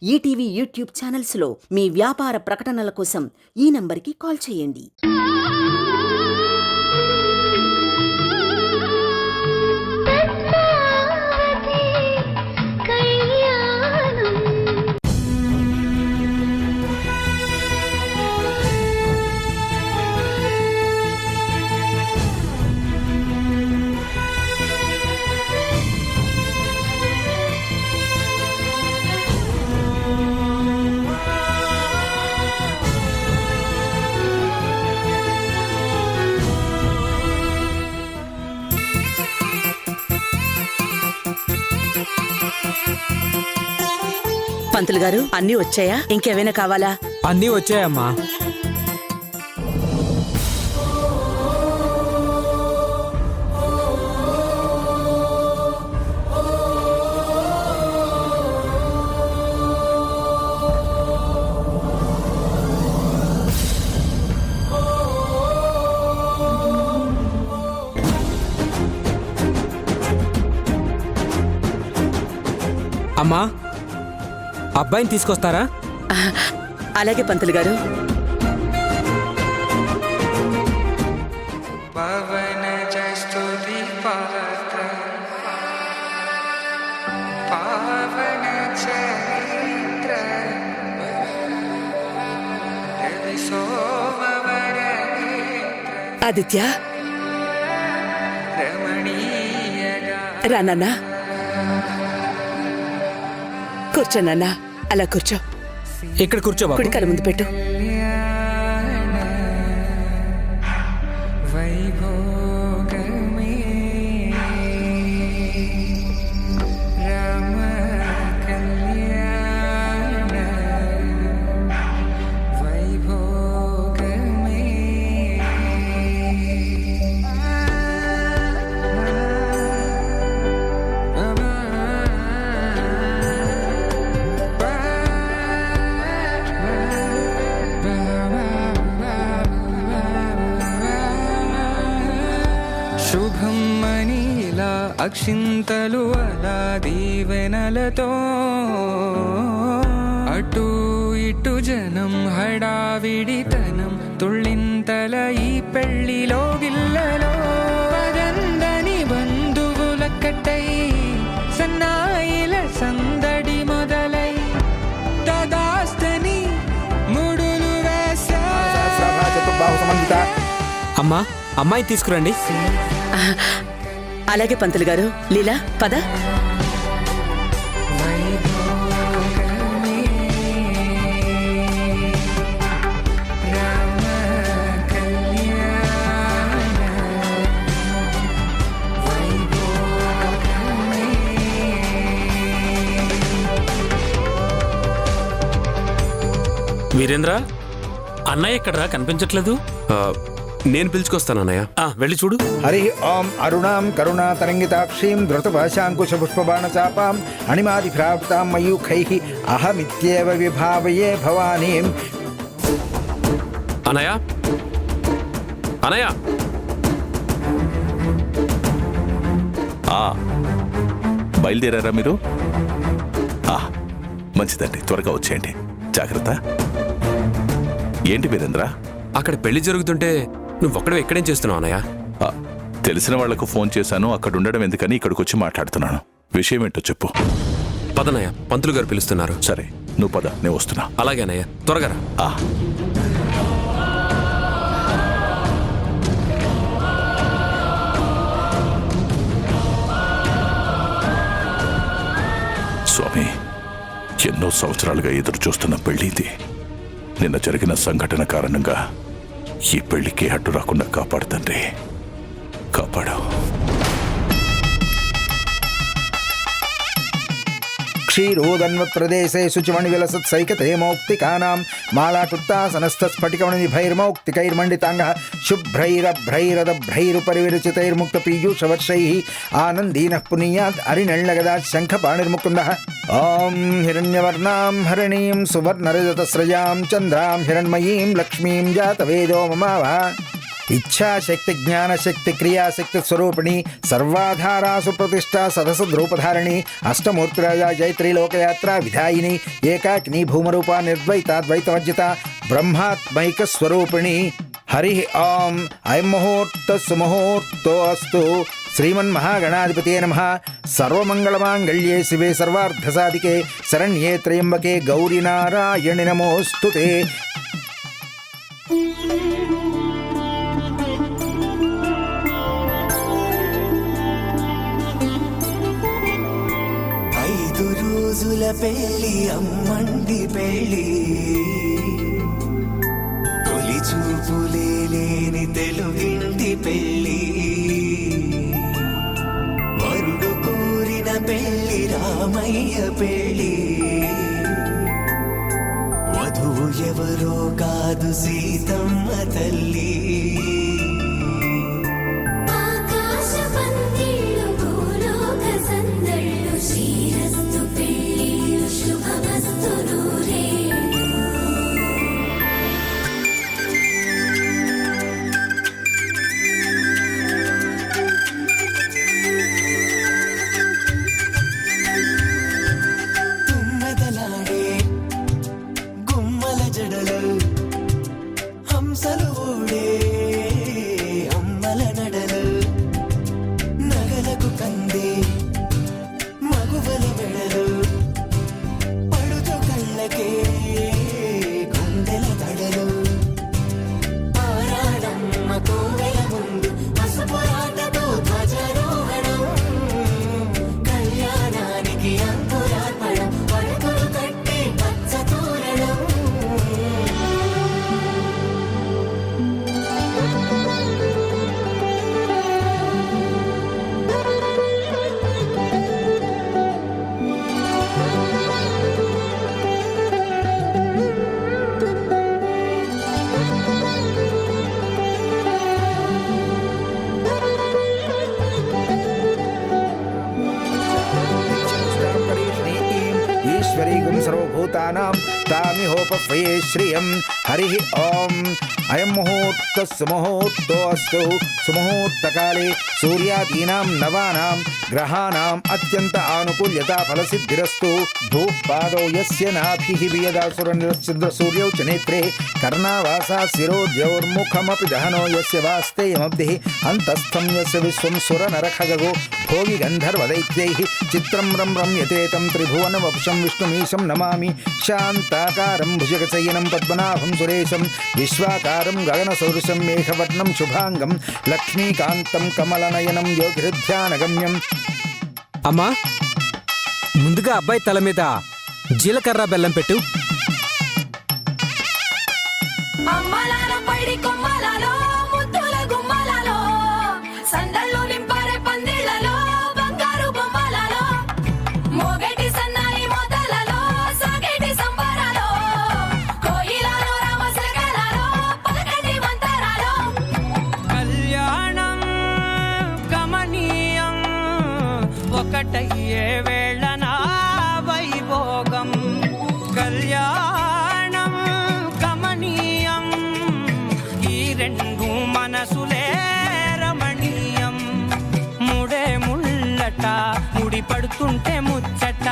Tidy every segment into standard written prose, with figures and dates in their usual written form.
ETV YouTube ఛానల్స్లో మీ వ్యాపార ప్రకటనల కోసం ఈ నంబర్కి కాల్ చేయండి. పంతులు గారు, అన్నీ వచ్చాయా? ఇంకేమైనా కావాలా? అన్నీ వచ్చాయమ్మా. అమ్మా, అబ్బాయిని తీసుకొస్తారా? అలాగే పంతులు గారు. ఆదిత్య, రానన్నా, కూర్చోనన్నా. అలా కూర్చో. ఇక్కడ కూర్చో బాబు. కుడి కాలు ముందు పెట్టు. శుభం మనీలా అక్షింతలు అలా దీవెనలతో అటు ఇటు జనం హడావిడితనం తుళ్ళింతల ఈ పెళ్లిలో గిల్లలో పదందని బంధువుల కట్టై సన్నాయిల సందడి మొదలై తదాస్తని ముడులు వేసా. అమ్మా, అమ్మాయి తీసుకురండి. అలాగే పంతులు గారు. లీలా, పద. వీరేంద్ర, అన్నయ్య ఎక్కడరా? కనిపించట్లేదు. నేను పిలుచుకొస్తాను అన్నయ్య. వెళ్ళి చూడు. హరి ఓం అరుణాం కరుణా తరంగితాక్షీం ధృతభాషాంకుశ పుష్పబాణ చాపాం అణిమాది ప్రాప్తాం మయూఖైః అహమిత్యేవ విభావయే భవానీం. అన్నయ్య, అన్నయ్య. బయలుదేరారా మీరు? మంచిదండి, త్వరగా వచ్చేయండి. జాగ్రత్త. ఏంటి వీరేంద్ర, అక్కడ పెళ్లి జరుగుతుంటే నువ్వొక్కడే ఎక్కడేం చేస్తున్నావు అన్నయ్య? తెలిసిన వాళ్లకు ఫోన్ చేశాను. అక్కడ ఉండడం ఎందుకని ఇక్కడికి వచ్చి మాట్లాడుతున్నాను. విషయం ఏంటో చెప్పు. పదనయ్య, పంతులు గారు పిలుస్తున్నారు. సరే, నువ్వు పద, నేను వస్తున్నా. అలాగే అన్నయ్య, త్వరగా రా. స్వామి, ఎన్నో సంవత్సరాలుగా ఎదురు చూస్తున్న పెళ్లి ఇది. నిన్న జరిగిన సంఘటన కారణంగా ఈ పెళ్లికి అడ్డు రాకుండా కాపాడు తండ్రి, కాపాడు. క్షీరోదన్వత్ప్రదేశే శుచిమణి విలసత్ సైకతే మౌక్తికానాం మాలాటుత్తాసనస్థస్ఫటికమణిభైర్మౌక్తికైర్మండితాంగః శుభ్రైరభ్రైరదభ్రైరుపరివిరచితైర్ముక్తపీయూషవర్షైః ఆనందీనః పునీయాత్ అరిణళ్లగదాత్ శంఖపాణిర్ముకుందః. ఓం హిరణ్యవర్ణాం హరిణీం సువర్ణరజతస్రజాం చంద్రాం హిరణ్మయీం లక్ష్మీం జాతవేదో మమావః. ఇచ్ఛాశక్తి జ్ఞానశక్తి క్రియాశక్తి స్వరూపిణి సర్వాధారాసు ప్రతిష్ఠా సదసద్రూపధారిణి అష్టమూర్తిరాజ జైత్రీలోకయాత్ర విధాయిని ఏకాకిని భూమరూప నిర్ద్వైతాద్వైతవర్జిత బ్రహ్మాత్మైక స్వరూపిణి హరి ఓం ఐం ముహూర్త సుముహూర్తో అస్తు శ్రీమన్మహాగణాధిపతే నమః సర్వమంగళమాంగళ్యే శివే సర్వార్థసాధికే శరణ్యే త్రయంబకే గౌరీ నారాయణి నమోస్తుతే. ఐదు రోజుల పెళ్లి అమ్మండి పెళ్లి తొలి చూపులే లేని తెలుగింటి పెళ్లి వరుడు కోరిన పెళ్లి రామయ్య పెళ్లి వధువు ఎవరో కాదు సీతమ్మ తల్లి. హంసలు ఊడే అమ్మల నడలు నగలకు కందే మగువల మెడలు పడుతు కళ్ళకే గుండెల తడలు ఆరాడమ్మ కోవెల ముందు పసుపురాటతో ధ్వజారోహణం కళ్యాణానికి అంకురార్పణం పడకలు కట్టి పచ్చ తోరణం. ఈశ్వరీగుం సర్వభూతానాం తామిహోపఫయే శ్రియం. హరి ఓం అయం ముహూర్త సుముహూర్తో అస్తు సుముహూర్తకాలే సూర్యాదీనాం నవానాం గ్రహాణాం అత్యంత ఆనుకూల్యత ఫలసిద్ధిరస్తు. భూపాదౌ యస్య నాభిః వియదాసురనిరచ్ఛిద్ర సూర్యౌ చ నేత్రే కర్ణావాసా శిరోద్యౌర్ముఖమపి దహనో యస్య వాస్తేయమబ్ధిః అంతస్థం యస్య విశ్వం సురనరఖగో భోగి గంధర్వదైత్యైః చిత్రం రమ్యతే తం త్రిభువన వపుషం విష్ణుమీశం నమామి. శాంతాకారం భుజగశయనం పద్మనాభం సురేశం విశ్వాకారం గగనసౌరుషం మేఘవర్ణం శుభాంగం లక్ష్మీకాంతం కమలనయనం యోగిధ్యానగమ్యం. అమ్మా ముందుగా అబ్బాయి తల మీద జీలకర్ర బెల్లం పెట్టు. అమ్మలాలో పైడి కొమ్మలాలో ముద్దుల గుమ్మలాలో సందళ్ళు నింపారే పందిళ్లలో బంగారు బొమ్మలాలో మోగేటి సన్నాయి మోతలలో సాగేటి సంబరాలో కోయిలలో రామసగలలో పలకటి మంతరాలో. కళ్యాణం గమనీయం ఒకటయ్యే వేళనా వైభోగం. కళ్యాణం గమనీయం ఈ రెండు మనసులే రమణీయం. ముడే ముళ్ళట ముడి పడుతుంటే ముచ్చట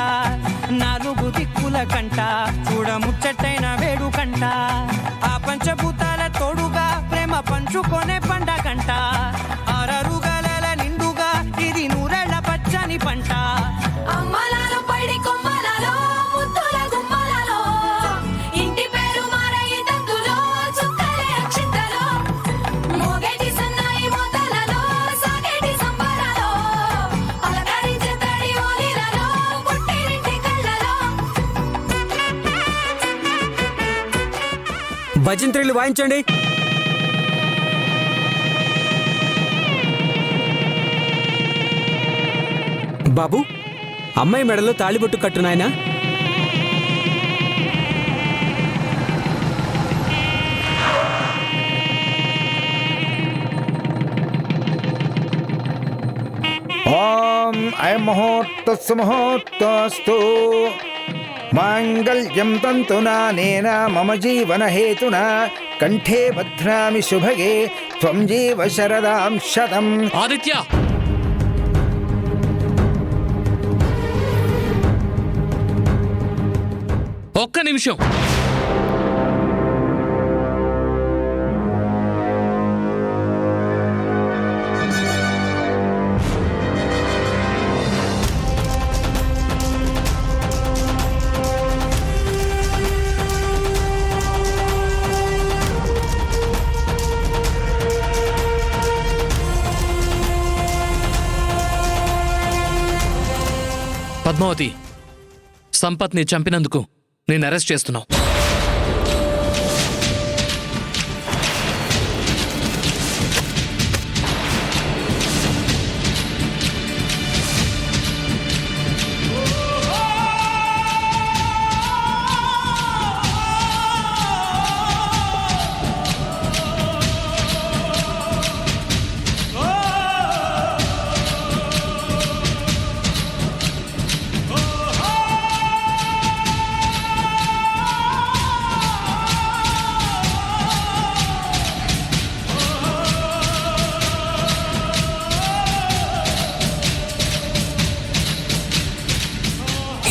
నాలుగు దిక్కుల కంట చూడ ముచ్చటైన వేడుకంట. ఆ పంచభూతాల తోడుగా ప్రేమ పంచుకొనే పండగంట. ఆరరుగల నిండుగా ఇది నూరెళ్ళ పచ్చని పంట. అమ్మలాలో పైడి కొమ్మలాలో ముద్దుల గుమ్మలాలో ఇంటి పేరు మారయి తందులో చుక్కలే అక్షింతలో మోగేటి సన్నాయి మోతలలో సాగేటి సంబరాలో అలకరించే తడి ఓలిలలో పుట్టినింటి కళ్ళలో. భజంత్రీలు వాయించండి. బాబు అమ్మాయి మెడలో తాళిబొట్టు కట్టు నాయనా. ఓం అయం ముహూర్త సుముహూర్తోస్తు మాంగళ్యం తంతునా నేన మమ జీవన హేతునా కంఠే భద్రామి శుభగే త్వం జీవ శరదాం శతం. ఆదిత్య, ఒక్క నిమిషం. పద్మావతి, సంపత్ని చంపినందుకు నేను అరెస్ట్ చేస్తున్నావు.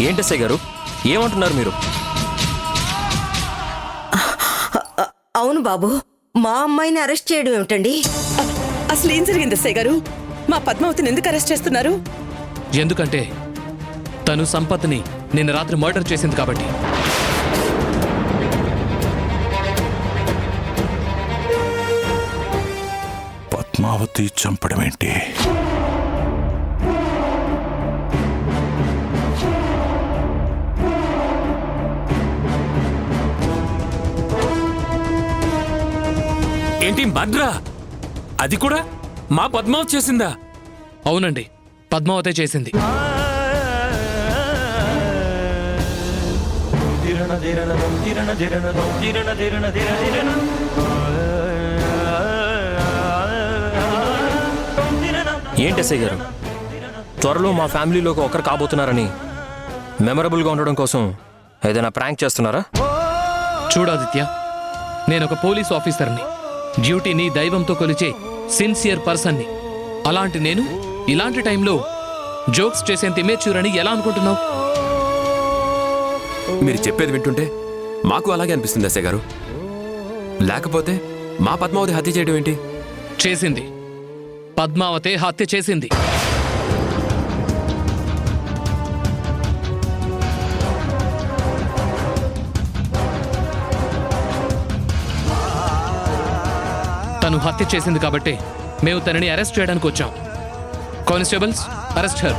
ఏంటి ఎస్ఐ గారు, ఏమంటున్నారు మీరు? అవును బాబు, మా అమ్మాయిని అరెస్ట్ చేయడం ఏమిటండి? అసలు ఏం జరిగింది ఎస్ఐ గారు? మా పద్మావతిని ఎందుకు అరెస్ట్ చేస్తున్నారు? ఎందుకంటే తను సంపత్ని నిన్న రాత్రి మర్డర్ చేసింది కాబట్టి. పద్మావతి చంపడం ఏంటి? ఏంటి మర్డరా? అది కూడా మా పద్మావతి చేసిందా? అవునండి, పద్మావతే చేసింది. ఏంటి ఎస్ఐ గారు, త్వరలో మా ఫ్యామిలీలోకి ఒకరు కాబోతున్నారని మెమరబుల్గా ఉండడం కోసం ఏదైనా ప్రాంక్ చేస్తున్నారా? చూడాదిత్య, నేనొక పోలీస్ ఆఫీసర్ని, డ్యూటీని దైవంతో కొలిచే సిన్సియర్ పర్సన్ని. అలాంటి నేను ఇలాంటి టైంలో జోక్స్ చేసేంత ఇమేచ్యూర్ అని ఎలా అనుకుంటున్నావు? మీరు చెప్పేది వింటుంటే మాకు అలాగే అనిపిస్తుంది ఎస్ఐ గారు. లేకపోతే మా పద్మావతి హత్య చేయడం ఏంటి? చేసింది పద్మావతే హత్య చేసింది. తను హత్య చేసింది కాబట్టి మేము తనని అరెస్ట్ చేయడానికి వచ్చాం. Constables, arrest her.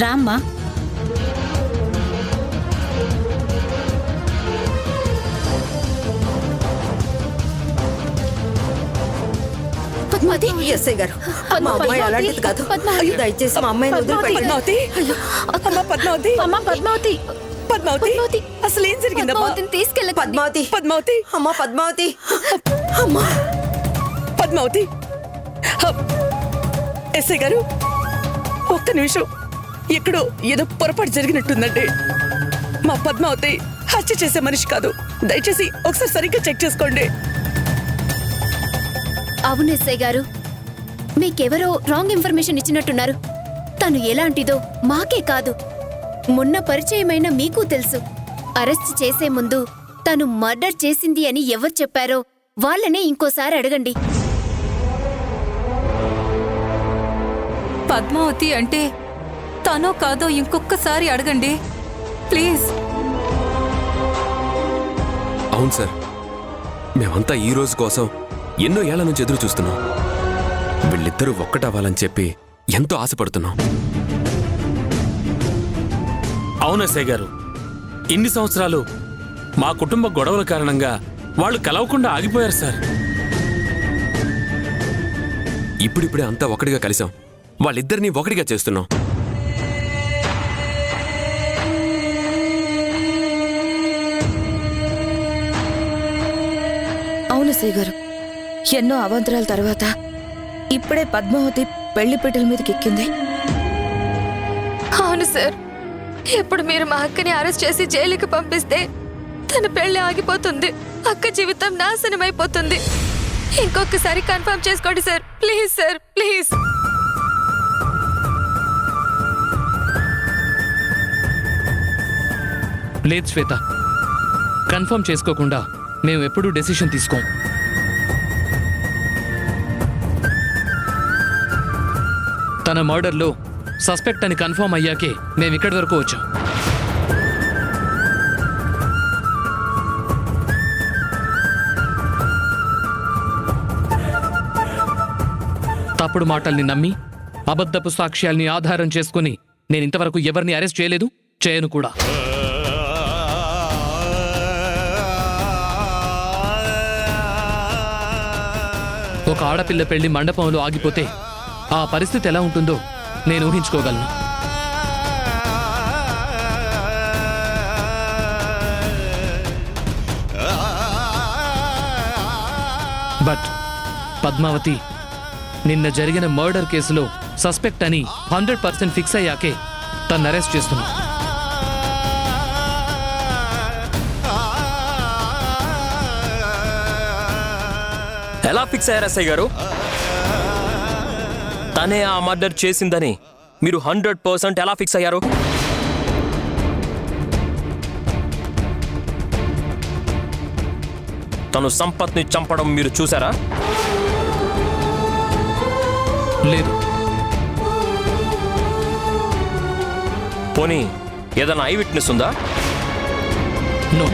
రామ్మా. పద్మావతి, ఎస్ఐ గారు, మా అమ్మాయి అలాంటిది కాదు. అయ్యో, దయచేసి మా అమ్మాయిని వదిలిపెట్టండి. పద్మావతి, అమ్మా పద్మావతి, అమ్మా పద్మావతి, పద్మావతి, అసలు ఏం జరిగిందమ్మా? తీసుకెళ్ళ పద్మావతి, పద్మావతి, అమ్మా పద్మావతి, అమ్మా పద్మావతి. ఎస్ఐ గారు, ఒక్క నిమిషం, ఎక్కడో ఏదో పొరపాటు జరిగినట్టుందండి. మా పద్మావతి హత్య చేసే మనిషి కాదు. దయచేసి ఒకసారి సరిగ్గా చెక్ చేసుకోండి. అవును ఎస్ఐ గారు, మీకెవరో రాంగ్ ఇన్ఫర్మేషన్ ఇచ్చినట్టున్నారు. తను ఎలాంటిదో మాకే కాదు, మొన్న పరిచయమైన మీకు తెలుసు. అరెస్ట్ చేసే ముందు తను మర్డర్ చేసింది అని ఎవరు చెప్పారో వాళ్ళనే ఇంకోసారి అడగండి. పద్మావతి అంటే తనో కాదో ఇంకొకసారి అడగండి ప్లీజ్. అవును సార్, మేమంతా ఈ రోజు కోసం ఎన్నో ఏళ్ల నుంచి ఎదురు చూస్తున్నాం. వీళ్ళిద్దరూ ఒక్కటవ్వాలని చెప్పి ఎంతో ఆశపడుతున్నాం. అవును ఎస్ఐ గారు, ఇన్ని సంవత్సరాలు మా కుటుంబ గొడవల కారణంగా వాళ్ళు కలవకుండా ఆగిపోయారు సార్. ఇప్పుడిప్పుడే అంతా ఒకటిగా కలిసాం. వాళ్ళిద్దరినీ ఒకటిగా చేస్తున్నాం. అవును సై గారు, ఎన్నో అవాంతరాల తర్వాత ఇప్పుడే పద్మావతి పెళ్లి పీటల మీదకి ఎక్కింది. అవును సార్, ఇప్పుడు మీరు మా అక్కని అరెస్ట్ చేసి జైలుకి పంపిస్తే తన పెళ్లి ఆగిపోతుంది, అక్క జీవితం నాశనం అయిపోతుంది. ఇంకొకసారి కన్ఫర్మ్ చేసుకోండి సార్, ప్లీజ్ సార్, ప్లీజ్. లేదు శ్వేత, కన్ఫర్మ్ చేసుకోకుండా మేము ఎప్పుడూ డెసిషన్ తీసుకోం. తన మర్డర్లో సస్పెక్ట్ అని కన్ఫర్మ్ అయ్యాకే మేము ఇక్కడి వరకు వచ్చాం. తప్పుడు మాటల్ని నమ్మి అబద్ధపు సాక్ష్యాల్ని ఆధారం చేసుకుని నేను ఇంతవరకు ఎవరిని అరెస్ట్ చేయలేదు, చేయను కూడా. ఒక ఆడపిల్ల పెళ్లి మండపంలో ఆగిపోతే ఆ పరిస్థితి ఎలా ఉంటుందో నేను ఊహించుకోగలను. బట్ పద్మావతి నిన్న జరిగిన మర్డర్ కేసులో సస్పెక్ట్ అని 100% ఫిక్స్ అయ్యాకే తను అరెస్ట్ చేస్తున్నా. ఎలా ఫిక్స్ అయ్యారు ఎస్ఐ గారు? తనే ఆ మర్డర్ చేసిందని మీరు 100% ఎలా ఫిక్స్ అయ్యారు? తను సంపత్ని చంపడం మీరు చూసారా? లేదు. పోనీ ఏదైనా ఐ విట్నెస్ ఉందా? నో.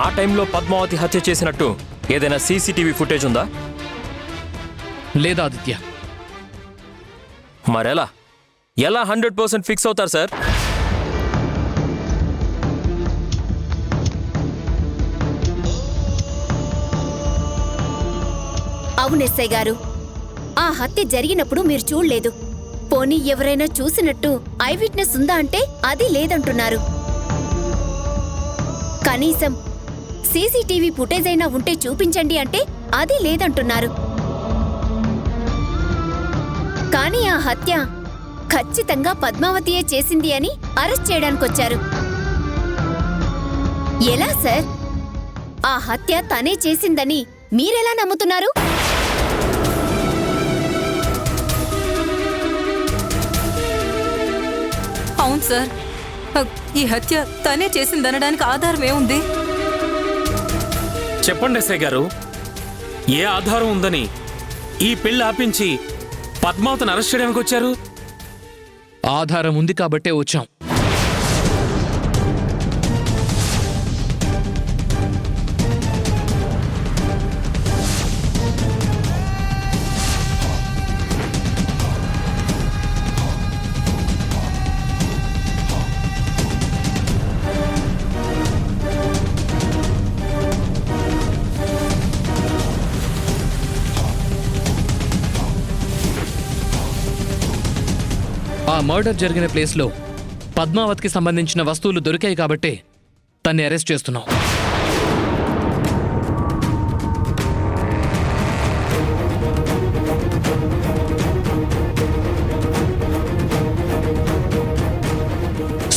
ఆ టైంలో పద్మావతి హత్య చేసినట్టు ఏదైనా సీసీటీవీ ఫుటేజ్ ఉందా? లేదా ఆదిత్య. మరెలా ఎలా 100% ఫిక్స్ అవుతారు సార్? అవును ఎస్ఐ గారు, ఆ హత్య జరిగినప్పుడు మీరు చూడలేదు. పోనీ ఎవరైనా చూసినట్టు ఐ విట్నెస్ ఉందా అంటే అది లేదంటున్నారు. కనీసం సీసీటీవీ ఫుటేజ్ అయినా ఉంటే చూపించండి అంటే అది లేదంటున్నారు. కానీ ఆ హత్య ఖచ్చితంగా పద్మావతియే చేసింది అని అరెస్ట్ చేయడానికొచ్చారు. ఎలా సార్? ఆ హత్య తనే చేసిందని మీరెలా నమ్ముతున్నారు? అవును సార్, ఈ హత్య తనే చేసిందనడానికి ఆధారం ఏముంది? చెప్పండి ఎస్ఐ గారు, ఏ ఆధారం ఉందని ఈ పెళ్లి ఆపించి పద్మావతిని అరెస్ట్ చేయడానికి వచ్చారు? ఆధారం ఉంది కాబట్టే వచ్చాం. ఆ మర్డర్ జరిగిన ప్లేస్లో పద్మావతికి సంబంధించిన వస్తువులు దొరికాయి కాబట్టే తన్ని అరెస్ట్ చేస్తున్నాం.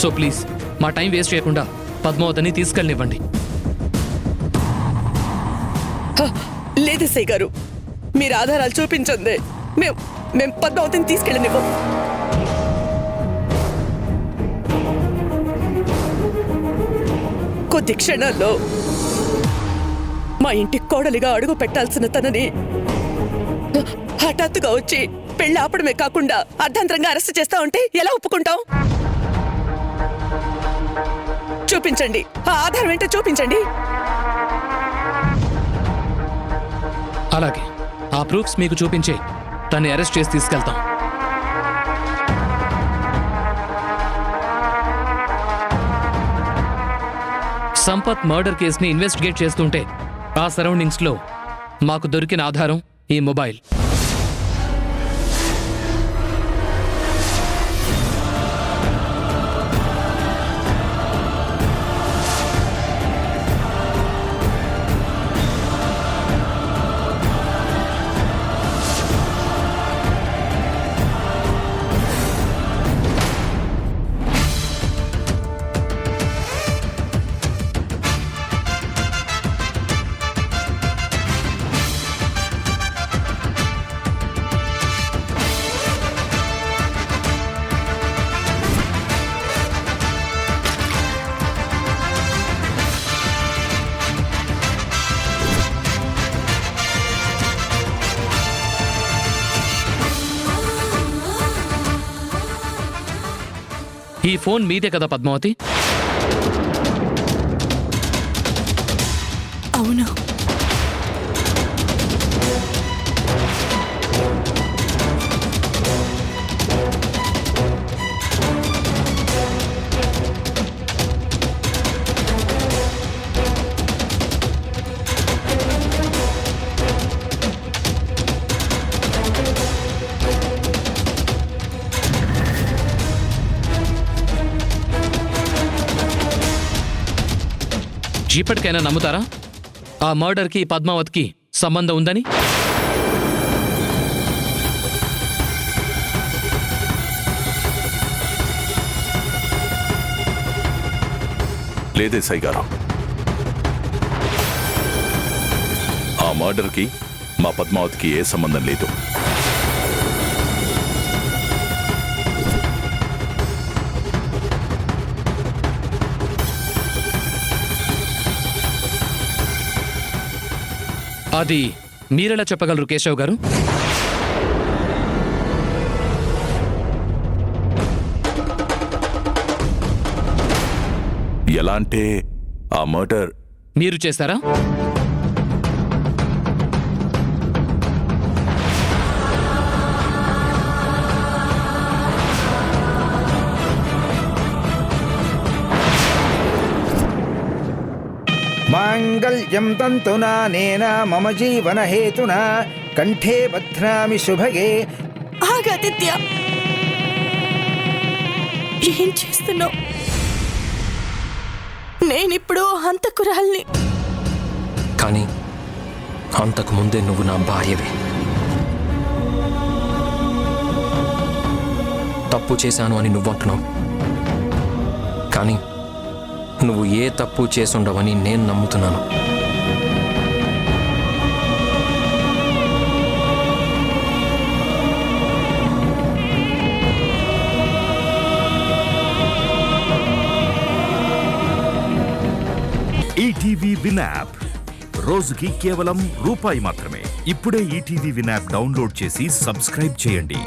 సో ప్లీజ్ మా టైం వేస్ట్ చేయకుండా పద్మావతిని తీసుకెళ్ళనివ్వండి. లేదు సై గారు, మీరు ఆధారాలు చూపించండి. మేము పద్మావతిని తీసుకెళ్ళనివ్వం. కొద్ది క్షణాల్లో మా ఇంటి కోడలిగా అడుగు పెట్టాల్సిన తనని హఠాత్తుగా వచ్చి పెళ్లి ఆపడమే కాకుండా అర్ధాంతరంగా అరెస్ట్ చేస్తా ఉంటే ఎలా ఒప్పుకుంటాం? చూపించండి, ఆ ఆధారం ఏంటో చూపించండి. అలాగే ఆ ప్రూఫ్స్ మీకు చూపించే తన్ని అరెస్ట్ చేసి తీసుకెళ్తాం. సంపత్ మర్డర్ కేసుని ఇన్వెస్టిగేట్ చేస్తుంటే ఆ సరౌండింగ్స్లో మాకు దొరికిన ఆధారం ఈ మొబైల్. ఈ ఫోన్ మీదే కదా పద్మావతి? అవును. ఇప్పటికైనా నమ్ముతారా ఆ మర్డర్కి పద్మావతికి సంబంధం ఉందని? లేదే సై గారు, ఆ మర్డర్కి మా పద్మావతికి ఏ సంబంధం లేదు. అది మీరెలా చెప్పగలరు కేశవ్ గారు? ఎలా అంటే ఆ మర్డర్ మీరు చేశారా? మాంగళ్యం తంతునా నేన మమ జీవన హేతునా కంఠే బధ్నామి శుభగే. ఆగాదిత్య, ఏం చేస్తున్నావు? నేనిప్పుడు హంతకురాల్ని. కానీ అంతకు ముందే నువ్వు నా భార్యవే. తప్పు చేశాను అని నువ్వు అంటున్నావు, కానీ నువ్వు ఏ తప్పు చేసుండవని నేను నమ్ముతున్నాను. ఈటీవీ విన్ యాప్ రోజుకి కేవలం రూపాయి మాత్రమే. ఇప్పుడే ఈటీవీ విన్ యాప్ డౌన్లోడ్ చేసి సబ్స్క్రైబ్ చేయండి.